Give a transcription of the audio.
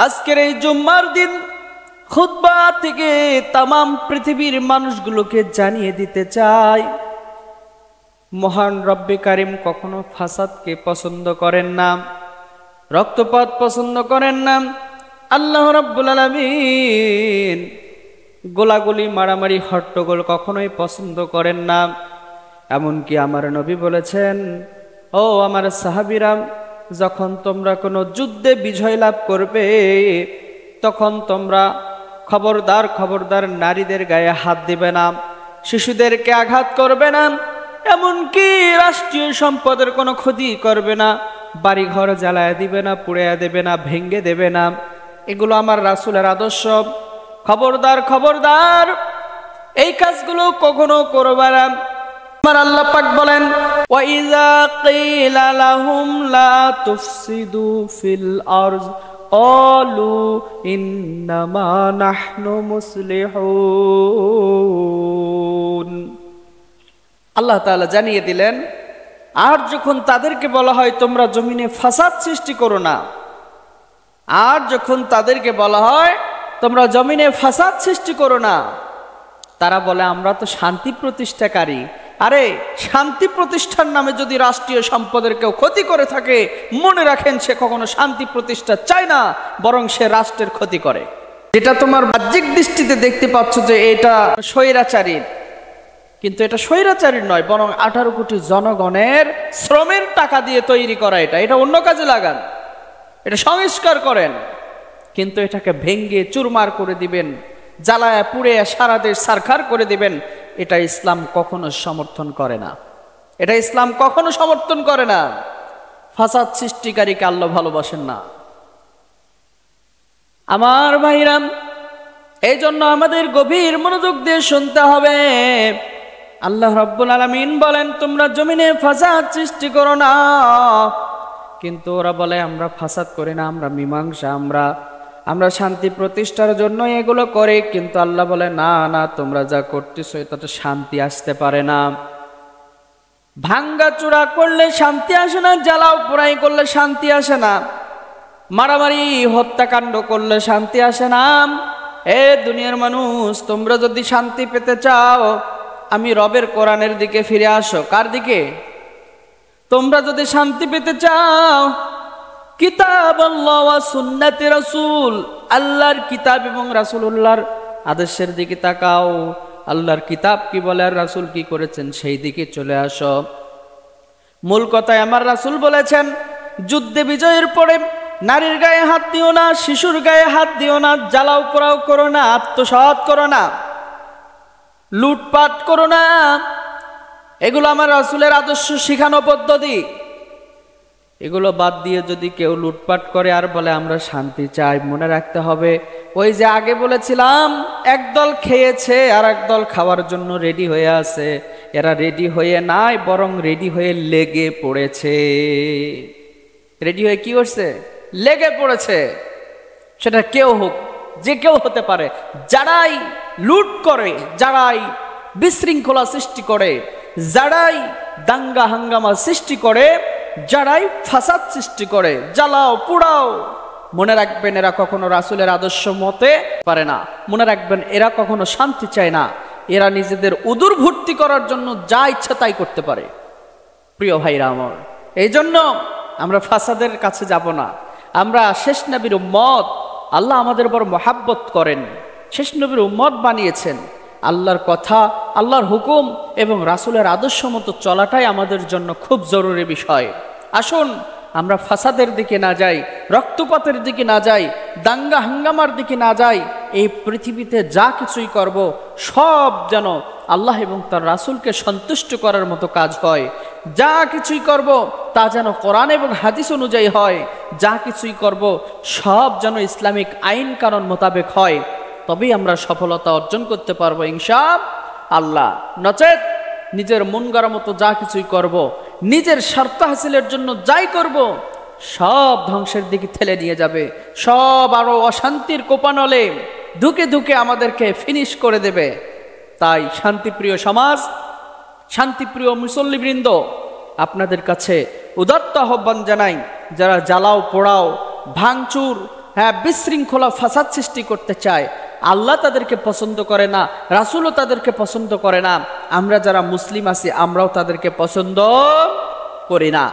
আজকের এই জুম্মার দিন খুতবা থেকে তামাম পৃথিবীর মানুষগুলোকে জানিয়ে দিতে চাই, মহান রব্বে কারিম কখনো ফাসাদকে পছন্দ করেন না, রক্তপাত পছন্দ করেন না। আল্লাহ রাব্বুল আলামিন গোলাগুলি, মারামারি, হট্টগোল কখনোই পছন্দ করেন না। এমনকি আমার নবী বলেছেন, ও আমার সাহাবীরা, যখন তোমরা কোনো যুদ্ধে বিজয় লাভ করবে তখন তোমরা খবরদার খবরদার নারীদের গায়ে হাত দিবে না, শিশুদেরকে আঘাত করবে না, এমনকি রাষ্ট্রীয় সম্পদের কোনো ক্ষতি করবে না, বাড়িঘর জ্বালায় দিবে না, পুড়িয়ে দেবে না, ভেঙ্গে দেবে না। এগুলো আমার রাসূলের আদর্শ। খবরদার খবরদার এই কাজগুলো কখনো করবে না। আমার আল্লাহ পাক বলেন, ওয়াইযা কিলা লাহুম লা তুফসিদু ফিল আরজ ক্বালু ইন্নামা নাহনু মুসলিহুন। আল্লাহ তাআলা জানিয়ে দিলেন, আর যখন তাদেরকে বলা হয় তোমরা জমিনে ফাসাদ সৃষ্টি করো না, আর যখন তাদেরকে বলা হয় তোমরা জমিনে ফাসাদ সৃষ্টি করো না, তারা বলে আমরা তো শান্তি প্রতিষ্ঠাকারী। আরে শান্তি প্রতিষ্ঠার নামে যদি রাষ্ট্রীয় সম্পদের কেউ ক্ষতি করে থাকে, মনে রাখেন সে কখনো শান্তি প্রতিষ্ঠা চায় না, বরং সে রাষ্ট্রের ক্ষতি করে। যেটা তোমার বাহ্যিক দৃষ্টিতে দেখতে পাচ্ছ যে এটা স্বৈরাচারীর, কিন্তু এটা স্বৈরাচারীর নয়, বরং 18 কোটি জনগণের শ্রমের টাকা দিয়ে তৈরি করা। এটা অন্য কাজে লাগান, এটা সংস্কার করেন, কিন্তু এটাকে ভেঙ্গে চুরমার করে দিবেন, জ্বালায় পুড়ে সারা দেশ ছারখার করে দিবেন। এটা ইসলাম কখনো সমর্থন করে না, এটা ইসলাম কখনো সমর্থন করে না। ফাসাদ সৃষ্টিকারীকে আল্লাহ ভালোবাসেন না। আমার ভাইরাম, এই জন্য আমাদের গভীর মনোযোগ দিয়ে শুনতে হবে। আল্লাহ রাব্বুল আলামিন বলেন তোমরা জমিনে ফাসাদ সৃষ্টি করো না, কিন্তু ওরা বলে আমরা ফাসাদ করি না, আমরা মীমাংসা, আমরা শান্তি প্রতিষ্ঠার জন্য এগুলো করে। কিন্তু আল্লাহ বলে না না, তোমরা যা করতেছো এটাতে শান্তি আসতে পারে না। ভাঙ্গা চূড়া করলে শান্তি আসে না, জ্বালাও পোড়াই করলে শান্তি আসে না, মারামারি হত্যাকাণ্ড করলে শান্তি আসে না। এ দুনিয়ার মানুষ, তোমরা যদি শান্তি পেতে চাও আমি রবের কোরআনের দিকে ফিরে আসো। কার দিকে? তোমরা যদি শান্তি পেতে চাও কিতাব আল্লাহ ওয়া সুন্নাতি রাসূল, আল্লাহর কিতাব এবং রাসূলুল্লাহর আদেশের দিকে তাকাও। আল্লাহর কিতাব কি বলে আর রাসূল কি করেছেন সেই দিকে চলে আসো। মূল কথায় আমার রাসূল বলেছেন, যুদ্ধে বিজয়ের পরে নারীর গায়ে হাত দিও না, শিশুর গায়ে হাত দিও না, জ্বালাও পোড়াও করো না, আত্মসাৎ করো না, লুটপাট করো না। এগুলো আমার রাসূলের আদর্শ শিখানো পদ্ধতি। এগুলো বাদ দিয়ে যদি কেউ লুটপাট করে আর বলে আমরা শান্তি চাই, মনে রাখতে হবে ওই যে আগে বলেছিলাম একদল খেয়েছে আর একদল খাওয়ার জন্য রেডি হয়ে আছে। এরা রেডি হয়ে নাই, বরং রেডি হয়ে লেগে পড়েছে। রেডি হয়ে কি করছে? লেগে পড়েছে। সেটা কেউ হোক, যে কেউ হতে পারে। যারাই লুট করে, যারাই বিশৃঙ্খলা সৃষ্টি করে, যারাই দাঙ্গা হাঙ্গামা সৃষ্টি করে, যারাই ফাসাদ সৃষ্টি করে, জ্বালাও পোড়াও, মনে রাখবেন এরা কখনো রাসূলের আদর্শ মতে পারে না। মনে রাখবেন এরা কখনো শান্তি চায় না। এরা নিজেদের উদর ভর্তি করার জন্য যা ইচ্ছা তাই করতে পারে। প্রিয় ভাইরা আমার, এই জন্য আমরা ফাসাদের কাছে যাব না। আমরা শেষ নবীর উম্মত, আল্লাহ আমাদের বড় মহাব্বত করেন, শেষ নবীর উম্মত বানিয়েছেন। আল্লাহর কথা, আল্লাহর হুকুম এবং রাসূলের আদর্শ মতো চলাটাই আমাদের জন্য খুব জরুরি বিষয়। আসুন আমরা ফাসাদের দিকে না যাই, রক্তপাতের দিকে না যাই, দাঙ্গা হাঙ্গামার দিকে না যাই। এই পৃথিবীতে যা কিছুই করব সব যেন আল্লাহ এবং তার রাসূলকে সন্তুষ্ট করার মতো কাজ হয়। যা কিছুই করব তা যেন কোরআন এবং হাদিস অনুযায়ী হয়। যা কিছুই করব সব যেন ইসলামিক আইন কানুন মোতাবেক হয়। তবেই আমরা সফলতা অর্জন করতে পারবো ইনশাআল্লাহ। নচেত নিজের মন গড়া মতো যা কিছুই করব, নিজের স্বার্থ হাসিলের জন্য যাই করব, সব ধ্বংসের দিকে ঠেলে নিয়ে যাবে। সব আরো অশান্তির কোপানলে ধুকে ধুকে আমাদেরকে ফিনিশ করে দেবে। তাই শান্তিপ্রিয় সমাজ, শান্তিপ্রিয় মুসল্লিবৃন্দ, আপনাদের কাছে উদাত্ত আহ্বান জানাই, যারা জ্বালাও পোড়াও, ভাঙচুর, হ্যাঁ বিশৃঙ্খলা ফাসাদ সৃষ্টি করতে চায়, আল্লাহ তাদেরকে পছন্দ করে না, রাসূলও তাদেরকে পছন্দ করে না। আমরা যারা মুসলিম আছি আমরাও তাদেরকে পছন্দ করি না।